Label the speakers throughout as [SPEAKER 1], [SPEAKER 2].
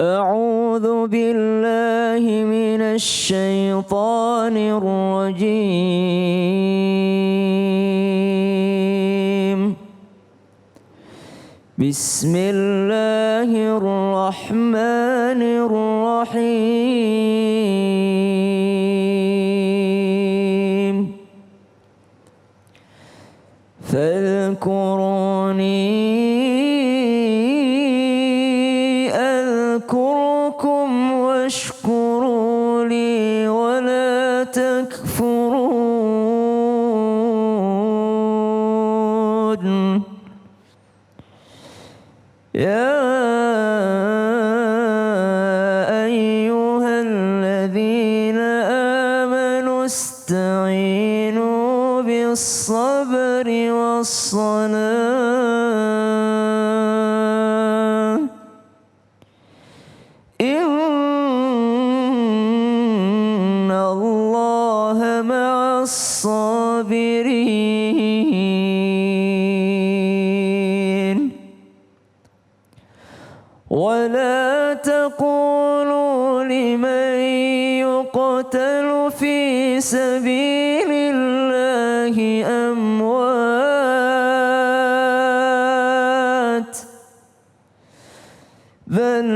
[SPEAKER 1] أعوذ بالله من الشيطان الرجيم. بسم الله الرحمن الرحيم. فاذكروني أذكركم واشكروا لي ولا تكفرون. يا أيها الذين آمنوا استعينوا بالصبر والصلاة إن الله مع الصابرين. ولا تقولوا لمن يقتل في سبيل الله أموات بل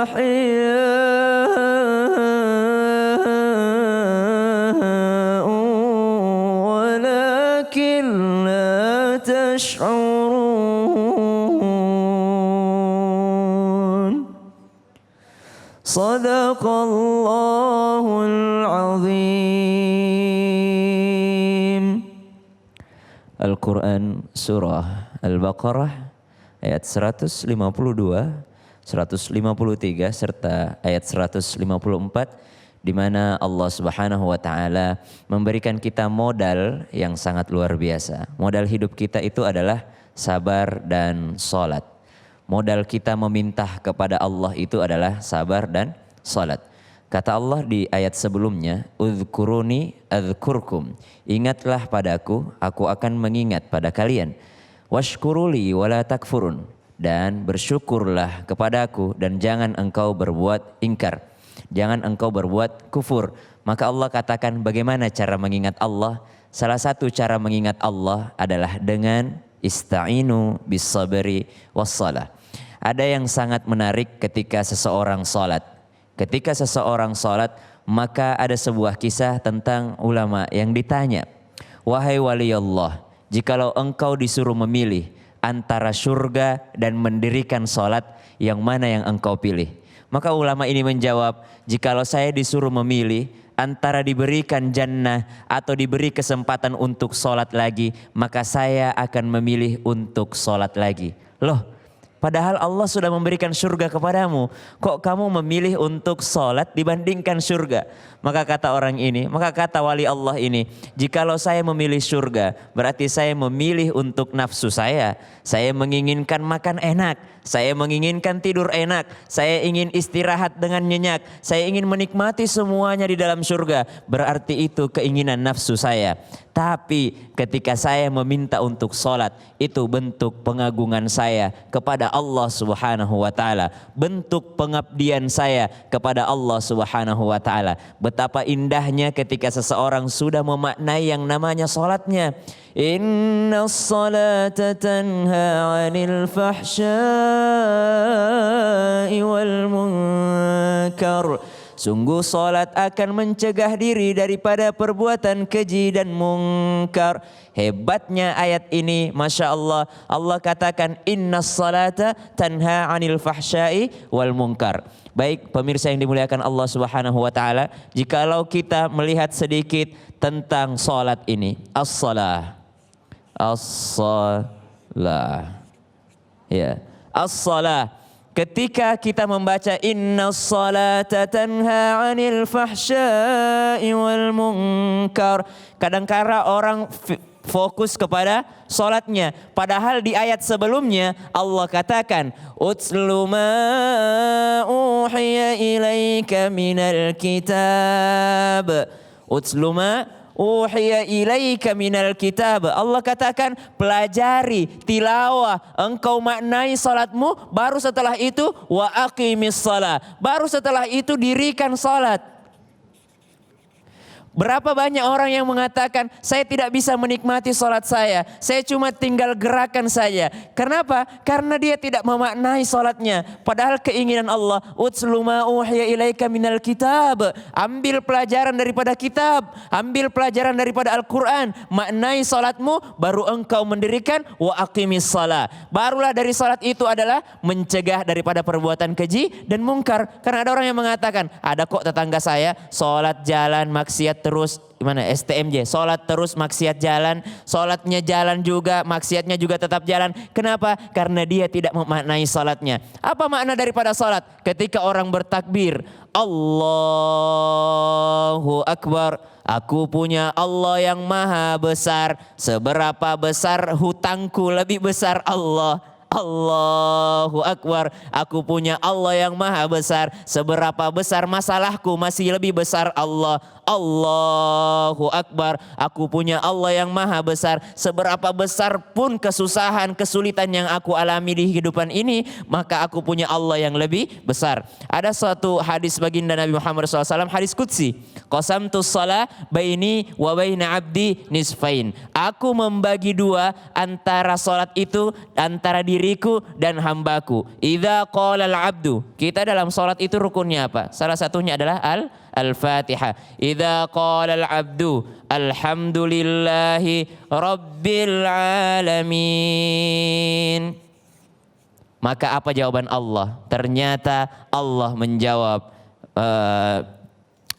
[SPEAKER 1] أحياء ولكن لا تشعرون. صدق الله العظيم. Al-Quran Surah Al-Baqarah ayat 152, 153 serta ayat 154, di mana Allah Subhanahu wa taala memberikan kita modal yang sangat luar biasa. Modal hidup kita itu adalah sabar dan salat. Modal kita meminta kepada Allah itu adalah sabar dan salat. Kata Allah di ayat sebelumnya, "Udzkuruni adzkurkum." Ingatlah padaku, aku akan mengingat pada kalian. "Washkuruli wala takfurun." Dan bersyukurlah kepadaku dan jangan engkau berbuat ingkar. Jangan engkau berbuat kufur. Maka Allah katakan bagaimana cara mengingat Allah? Salah satu cara mengingat Allah adalah dengan ista'inu bis sabri wassalah. Ada yang sangat menarik ketika seseorang salat. Ketika seseorang salat, maka ada sebuah kisah tentang ulama yang ditanya, "Wahai wali Allah, jikalau engkau disuruh memilih antara surga dan mendirikan salat, yang mana yang engkau pilih?" Maka ulama ini menjawab, "Jikalau saya disuruh memilih antara diberikan jannah atau diberi kesempatan untuk sholat lagi, maka saya akan memilih untuk sholat lagi." Loh, padahal Allah sudah memberikan surga kepadamu, kok kamu memilih untuk sholat dibandingkan surga? Maka kata orang ini, maka kata wali Allah ini, jikalau saya memilih surga, berarti saya memilih untuk nafsu saya. Saya menginginkan makan enak, saya menginginkan tidur enak, saya ingin istirahat dengan nyenyak, saya ingin menikmati semuanya di dalam surga. Berarti itu keinginan nafsu saya. Tapi ketika saya meminta untuk sholat, itu bentuk pengagungan saya kepada Allah Subhanahu wa taala, bentuk pengabdian saya kepada Allah Subhanahu wa taala. Betapa indahnya ketika seseorang sudah memaknai yang namanya sholatnya. Innas salata tanha 'anil fahsya'i wal munkar. Sungguh salat akan mencegah diri daripada perbuatan keji dan mungkar. Hebatnya ayat ini, Masya Allah. Allah katakan innas salata tanha 'anil fahsya'i wal munkar. Baik pemirsa yang dimuliakan Allah Subhanahu wa taala, jikalau kita melihat sedikit tentang salat ini, as-salah. As-salah. Ya, as-salah. Ketika kita membaca innas salata tanha 'anil fahsya'i wal munkar, kadangkala orang fokus kepada salatnya, padahal di ayat sebelumnya Allah katakan utlu ma uhiya ilaika minal kitab. Utlu ma uhiya ilaika minal kitab. Allah katakan pelajari, tilawah, engkau maknai salatmu, baru setelah itu wa aqimis shalah. Baru setelah itu dirikan salat. Berapa banyak orang yang mengatakan, saya tidak bisa menikmati sholat saya cuma tinggal gerakan saja. Kenapa? Karena dia tidak memaknai sholatnya. Padahal keinginan Allah, utslu ma uhiya ilaika minal kitab. Ambil pelajaran daripada kitab, ambil pelajaran daripada Al-Quran. Maknai sholatmu, baru engkau mendirikan wa aqimis shalah. Barulah dari sholat itu adalah mencegah daripada perbuatan keji dan mungkar. Karena ada orang yang mengatakan, ada kok tetangga saya sholat jalan maksiat terus, gimana STMJ, sholat terus maksiat jalan, sholatnya jalan juga, maksiatnya juga tetap jalan. Kenapa? Karena dia tidak memaknai sholatnya. Apa makna daripada sholat? Ketika orang bertakbir, Allahu Akbar, aku punya Allah yang maha besar, seberapa besar hutangku lebih besar Allah. Allahu Akbar, aku punya Allah yang maha besar, seberapa besar masalahku masih lebih besar Allah. Allahu Akbar, aku punya Allah yang maha besar, seberapa besar pun kesusahan, kesulitan yang aku alami di kehidupan ini, maka aku punya Allah yang lebih besar. Ada suatu hadis baginda Nabi Muhammad SAW, hadis qudsi, qasamtus shalah baini wa baina abdi nisfain. Aku membagi dua antara salat itu, antara diriku dan hambaku. Idza qala al-abdu, kita dalam salat itu rukunnya apa? Salah satunya adalah Al-Fatihah. Idza qala al-'abdu alhamdulillahi rabbil alamin. Maka apa jawaban Allah? Ternyata Allah menjawab,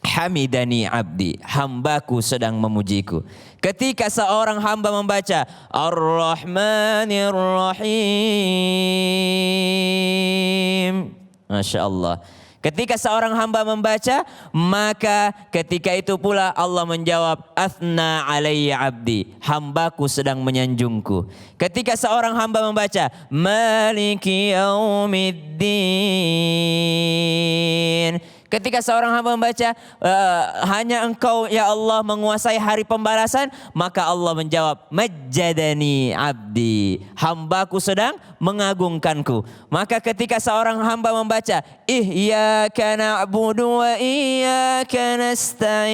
[SPEAKER 1] hamidani abdi, hambaku sedang memujiku. Ketika seorang hamba membaca Ar-Rahmanir Rahim, Masya Allah. Ketika seorang hamba membaca, maka ketika itu pula Allah menjawab, Athna alayya abdi, hambaku sedang menyanjungku. Ketika seorang hamba membaca, Maliki yaumiddin, ketika seorang hamba membaca, hanya engkau ya Allah menguasai hari pembalasan, maka Allah menjawab, Majjadani abdi, hambaku sedang mengagungkanku. Maka ketika seorang hamba membaca, Iyyaka na'budu wa iyyaka nasta'in,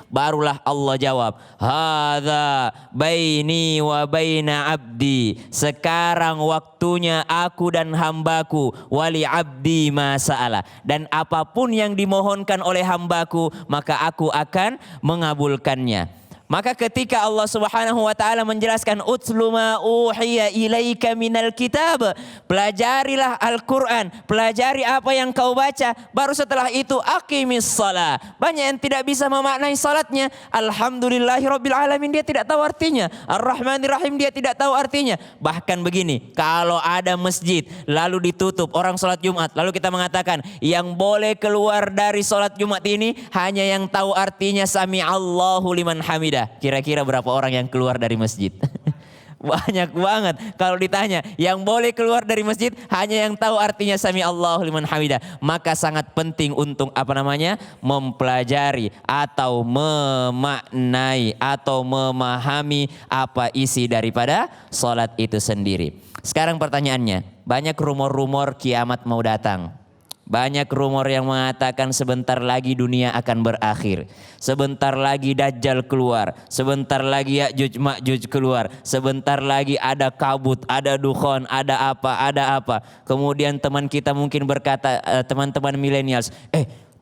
[SPEAKER 1] barulah Allah jawab, Hadza baini wa baina abdi, sekarang waktunya aku dan hambaku, wali abdi ma sa'ala, dan apapun yang dimohonkan oleh hambaku, maka aku akan mengabulkannya. Maka ketika Allah Subhanahu wa taala menjelaskan utlu ma uhiya ilaika minal kitab, pelajarilah Al-Qur'an, pelajari apa yang kau baca, baru setelah itu aqimis shalah. Banyak yang tidak bisa memaknai salatnya. Alhamdulillahirabbil alamin, dia tidak tahu artinya. Ar-Rahmanir Rahim, dia tidak tahu artinya. Bahkan begini, kalau ada masjid lalu ditutup orang salat Jumat, lalu kita mengatakan yang boleh keluar dari salat Jumat ini hanya yang tahu artinya sami Allahu liman hamidah. Kira-kira berapa orang yang keluar dari masjid? Banyak banget. Kalau ditanya, yang boleh keluar dari masjid hanya yang tahu artinya sami Allahu liman hamidah. Maka sangat penting untuk mempelajari atau memaknai atau memahami apa isi daripada salat itu sendiri. Sekarang pertanyaannya, banyak rumor-rumor kiamat mau datang. Banyak rumor yang mengatakan sebentar lagi dunia akan berakhir. Sebentar lagi Dajjal keluar. Sebentar lagi Ya'juj Ma'juj keluar. Sebentar lagi ada kabut, ada dukhon, ada apa. Kemudian teman kita mungkin berkata, teman-teman millennials,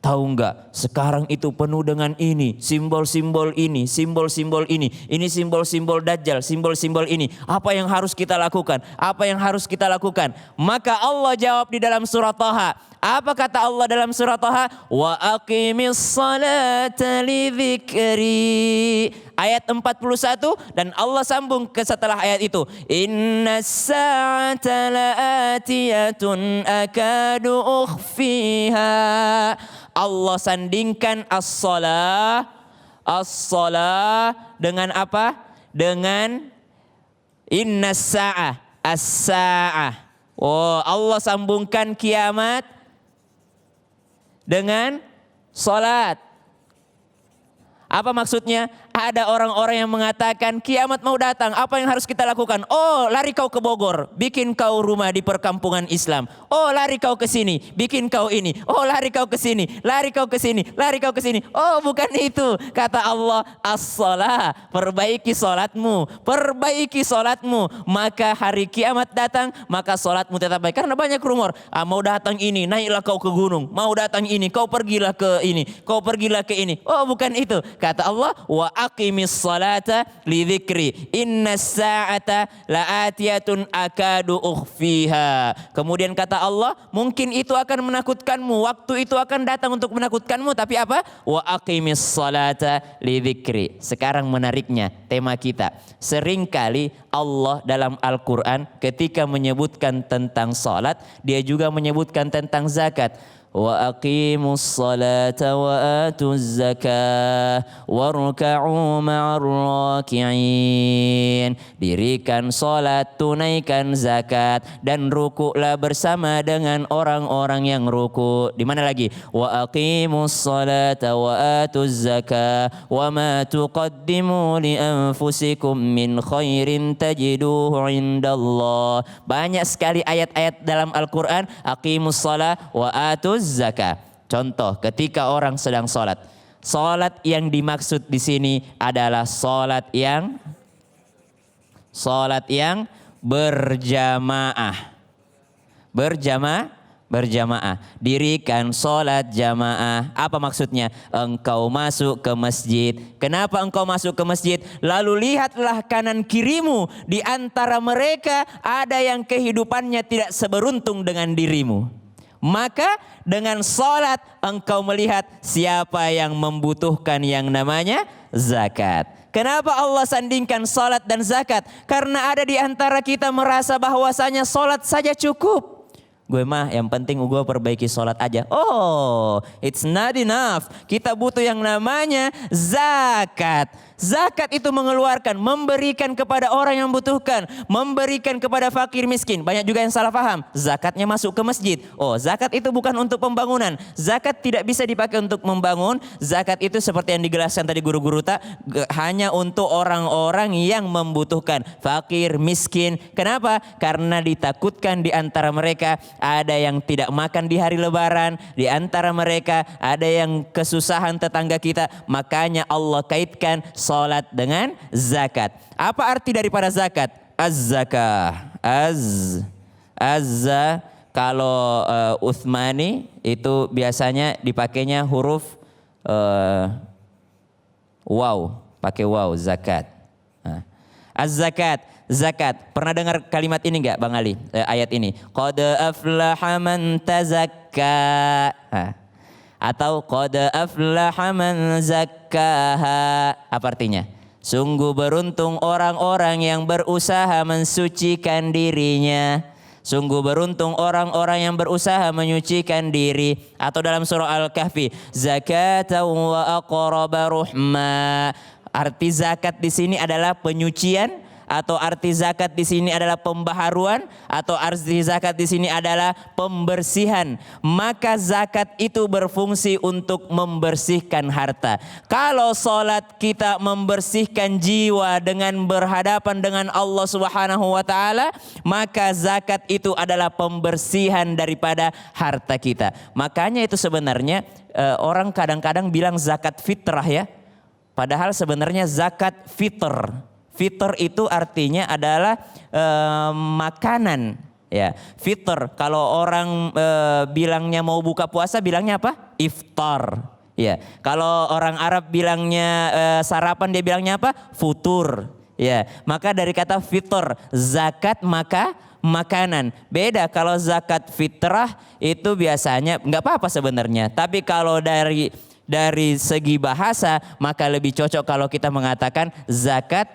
[SPEAKER 1] tahu nggak? Sekarang itu penuh dengan ini, simbol-simbol ini, simbol-simbol ini simbol-simbol Dajjal, simbol-simbol ini. Apa yang harus kita lakukan? Apa yang harus kita lakukan? Maka Allah jawab di dalam surah Thaha. Apa kata Allah dalam surah Thaha? Wa aqimis salata li dzikri. Ayat 41, dan Allah sambung ke setelah ayat itu. Innas sa'ata la'atiyatun akadu ukhfiha. Allah sandingkan as-salah dengan apa? Dengan innas sa'ah, as-sa'ah. Oh, Allah sambungkan kiamat dengan salat. Apa maksudnya? Ada orang-orang yang mengatakan kiamat mau datang, apa yang harus kita lakukan? Oh, lari kau ke Bogor, bikin kau rumah di perkampungan Islam. Oh, lari kau ke sini, bikin kau ini. Oh, lari kau ke sini, lari kau ke sini, lari kau ke sini. Oh, bukan itu. Kata Allah, as-shalah, perbaiki salatmu, perbaiki salatmu. Maka hari kiamat datang, maka salatmu tetap baik. Karena banyak rumor, mau datang ini, naiklah kau ke gunung. Mau datang ini, kau pergilah ke ini, kau pergilah ke ini. Oh, bukan itu. Kata Allah, wa aqimis salata li dzikri innas sa'ata la'atiyatun akadu ukhfiha. Kemudian kata Allah, mungkin itu akan menakutkanmu, waktu itu akan datang untuk menakutkanmu, tapi apa? Wa aqimis salata li dzikri. Sekarang menariknya tema kita. Seringkali Allah dalam Al-Qur'an ketika menyebutkan tentang salat, dia juga menyebutkan tentang zakat. Wa aqimus salata wa atuz zakah warka'u ma'ar raki'in. Dirikan salat, tunaikan zakat, dan rukuklah bersama dengan orang-orang yang ruku'. Di mana lagi? Wa aqimus salata wa atuz zakah wa ma tuqaddimu li anfusikum min khairin tajiduhu indallah. Banyak sekali ayat-ayat dalam Al-Qur'an, aqimus salat wa atuz zakah. Contoh ketika orang sedang sholat. Sholat yang dimaksud di sini adalah sholat yang berjamaah. Berjamaah. Dirikan sholat jamaah. Apa maksudnya? Engkau masuk ke masjid. Kenapa engkau masuk ke masjid? Lalu lihatlah kanan kirimu. Di antara mereka ada yang kehidupannya tidak seberuntung dengan dirimu. Maka dengan sholat engkau melihat siapa yang membutuhkan yang namanya zakat. Kenapa Allah sandingkan sholat dan zakat? Karena ada di antara kita merasa bahwasanya sholat saja cukup. Gue mah yang penting gue perbaiki sholat aja. Oh, it's not enough. Kita butuh yang namanya zakat. Zakat itu mengeluarkan, memberikan kepada orang yang membutuhkan, memberikan kepada fakir miskin. Banyak juga yang salah paham. Zakatnya masuk ke masjid. Oh, zakat itu bukan untuk pembangunan. Zakat tidak bisa dipakai untuk membangun. Zakat itu seperti yang dijelaskan tadi guru-guru hanya untuk orang-orang yang membutuhkan, fakir miskin. Kenapa? Karena ditakutkan di antara mereka ada yang tidak makan di hari Lebaran, di antara mereka ada yang kesusahan tetangga kita. Makanya Allah kaitkan salat dengan zakat. Apa arti daripada zakat? Az-zakah. Az-za. Kalau Utsmani itu biasanya dipakainya huruf waw, pakai waw, zakat. Nah. Az-zakat, zakat. Pernah dengar kalimat ini enggak Bang Ali? Ayat ini. Qad aflaha man tazakka. Atau qad aflaha man zakkaha. Apa artinya? Sungguh beruntung orang-orang yang berusaha mensucikan dirinya. Sungguh beruntung orang-orang yang berusaha menyucikan diri. Atau dalam surah Al-Kahfi, zakatan wa aqraba ruhma. Arti zakat di sini adalah penyucian, atau arti zakat di sini adalah pembaharuan, atau arti zakat di sini adalah pembersihan. Maka zakat itu berfungsi untuk membersihkan harta. Kalau sholat kita membersihkan jiwa dengan berhadapan dengan Allah Subhanahu wa taala, maka zakat itu adalah pembersihan daripada harta kita. Makanya itu sebenarnya orang kadang-kadang bilang zakat fitrah ya. Padahal sebenarnya zakat fitr. Fitr itu artinya adalah makanan, ya. Fitr, kalau orang bilangnya mau buka puasa bilangnya apa? Iftar, ya. Kalau orang Arab bilangnya sarapan dia bilangnya apa? Futur, ya. Maka dari kata fitr, zakat maka makanan. Beda kalau zakat fitrah itu biasanya nggak apa-apa sebenarnya. Tapi kalau dari segi bahasa maka lebih cocok kalau kita mengatakan zakat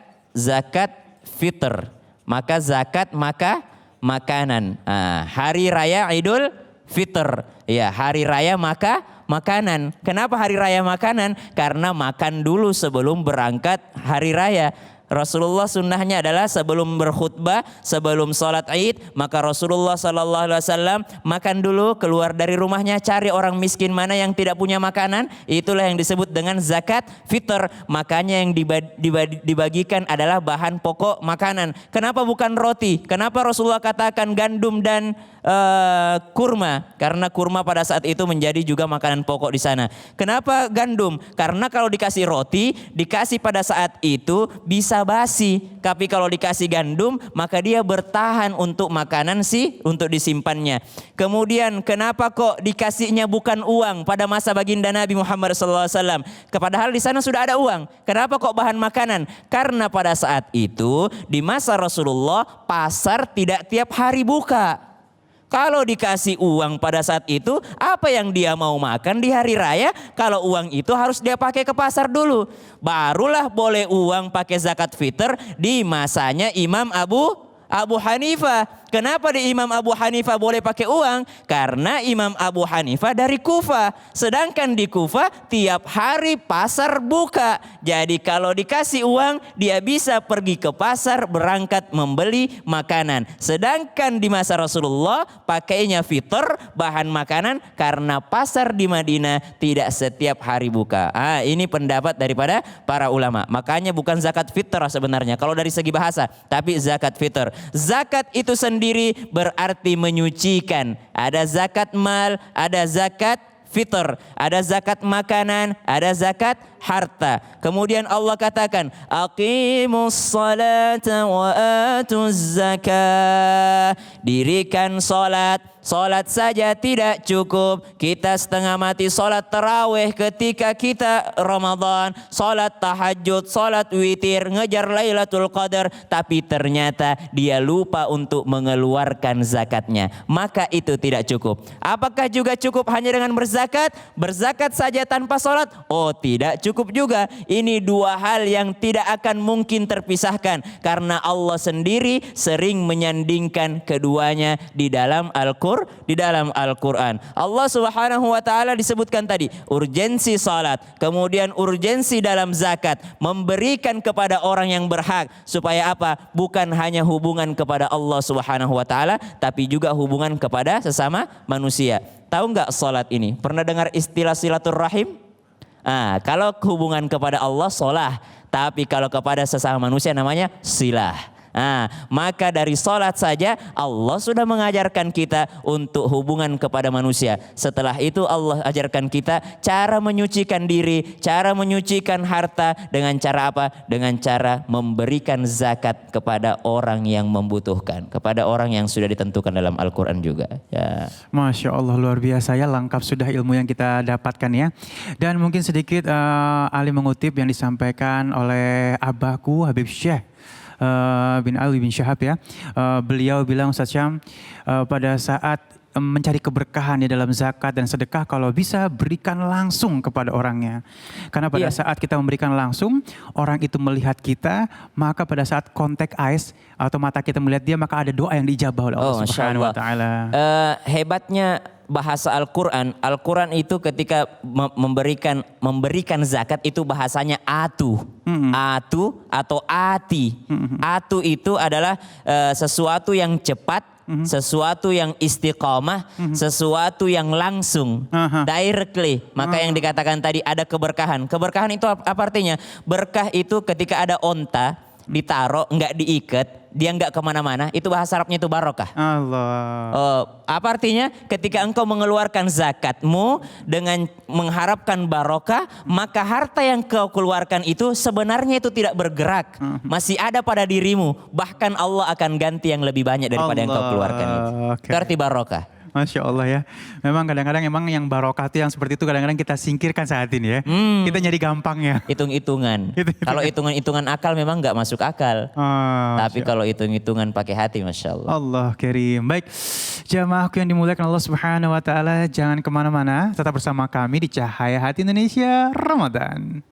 [SPEAKER 1] fitr, maka zakat maka makanan. Hari raya Idul Fitr, ya, hari raya maka makanan. Kenapa hari raya makanan? Karena makan dulu sebelum berangkat hari raya. Rasulullah sunnahnya adalah sebelum berkhutbah, sebelum sholat Id, maka Rasulullah SAW makan dulu, keluar dari rumahnya, cari orang miskin mana yang tidak punya makanan. Itulah yang disebut dengan zakat fitr. Makanya yang dibagikan adalah bahan pokok makanan. Kenapa bukan roti? Kenapa Rasulullah katakan gandum dan kurma? Karena kurma pada saat itu menjadi juga makanan pokok di sana. Kenapa gandum? Karena kalau dikasih roti, dikasih pada saat itu bisa basi. Tapi kalau dikasih gandum, maka dia bertahan untuk makanan untuk disimpannya. Kemudian kenapa kok dikasihnya bukan uang pada masa baginda Nabi Muhammad SAW? Padahal di sana sudah ada uang. Kenapa kok bahan makanan? Karena pada saat itu di masa Rasulullah pasar tidak tiap hari buka. Kalau dikasih uang pada saat itu, apa yang dia mau makan di hari raya? Kalau uang itu harus dia pakai ke pasar dulu. Barulah boleh uang pakai zakat fitr di masanya Imam Abu Hanifah. Kenapa di Imam Abu Hanifah boleh pakai uang? Karena Imam Abu Hanifah dari Kufah. Sedangkan di Kufah tiap hari pasar buka. Jadi kalau dikasih uang, dia bisa pergi ke pasar berangkat membeli makanan. Sedangkan di masa Rasulullah pakainya fitr, bahan makanan, karena pasar di Madinah tidak setiap hari buka. Ini pendapat daripada para ulama. Makanya bukan zakat fitrah sebenarnya kalau dari segi bahasa, tapi zakat fitr. Zakat itu sendiri berarti menyucikan. Ada zakat mal, ada zakat fitr, ada zakat makanan, ada zakat harta. Kemudian Allah katakan, aqimus salata wa atuz zakah. Dirikan salat. Salat saja tidak cukup. Kita setengah mati salat tarawih ketika kita Ramadan, salat tahajud, salat witir, ngejar Lailatul Qadar, tapi ternyata dia lupa untuk mengeluarkan zakatnya. Maka itu tidak cukup. Apakah juga cukup hanya dengan berzakat? Berzakat saja tanpa salat? Oh, tidak cukup juga. Ini dua hal yang tidak akan mungkin terpisahkan karena Allah sendiri sering menyandingkan keduanya di dalam Al-Quran. Allah Subhanahu wa taala disebutkan tadi urgensi salat, kemudian urgensi dalam zakat, memberikan kepada orang yang berhak supaya apa? Bukan hanya hubungan kepada Allah Subhanahu wa taala, tapi juga hubungan kepada sesama manusia. Tahu nggak salat ini? Pernah dengar istilah silaturrahim? Kalau hubungan kepada Allah solah, tapi kalau kepada sesama manusia namanya silah. Maka dari salat saja Allah sudah mengajarkan kita untuk hubungan kepada manusia. Setelah itu Allah ajarkan kita cara menyucikan diri, cara menyucikan harta dengan cara apa? Dengan cara memberikan zakat kepada orang yang membutuhkan, kepada orang yang sudah ditentukan dalam Al-Quran juga. Ya.
[SPEAKER 2] Masya Allah, luar biasa ya, lengkap sudah ilmu yang kita dapatkan ya. Dan mungkin sedikit Ali mengutip yang disampaikan oleh abahku Habib Syekh bin Ali bin Syahab ya. Beliau bilang, Ustaz Syam, pada saat mencari keberkahan di dalam zakat dan sedekah, kalau bisa berikan langsung kepada orangnya. Karena pada saat kita memberikan langsung, orang itu melihat kita, maka pada saat kontak eyes atau mata kita melihat dia, maka ada doa yang diijabah oleh Allah Subhanahu wa taala. Hebatnya bahasa Al-Quran. Al-Quran itu ketika memberikan zakat itu bahasanya atu. Atu atau ati. Atu itu adalah sesuatu yang cepat, sesuatu yang istiqomah, sesuatu yang langsung, directly. Maka yang dikatakan tadi ada keberkahan. Keberkahan itu apa artinya? Berkah itu ketika ada onta ditaruh, nggak diikat, dia nggak kemana-mana, itu bahasa Arabnya itu barokah. Allah.
[SPEAKER 1] Apa artinya? Ketika engkau mengeluarkan zakatmu dengan mengharapkan barokah, maka harta yang kau keluarkan itu sebenarnya itu tidak bergerak, masih ada pada dirimu. Bahkan Allah akan ganti yang lebih banyak daripada yang kau keluarkan itu. Itu arti barokah.
[SPEAKER 2] Masya Allah ya. Memang kadang-kadang emang yang barokah itu yang seperti itu kadang-kadang kita singkirkan saat ini ya. Kita nyari gampangnya.
[SPEAKER 1] Hitung-hitungan. Kalau hitungan-hitungan akal memang nggak masuk akal. Tapi kalau hitung-hitungan pakai hati, Masya Allah.
[SPEAKER 2] Allah karim. Baik, jamaahku yang dimuliakan Allah Subhanahu wa taala, jangan kemana-mana, tetap bersama kami di Cahaya Hati Indonesia Ramadan.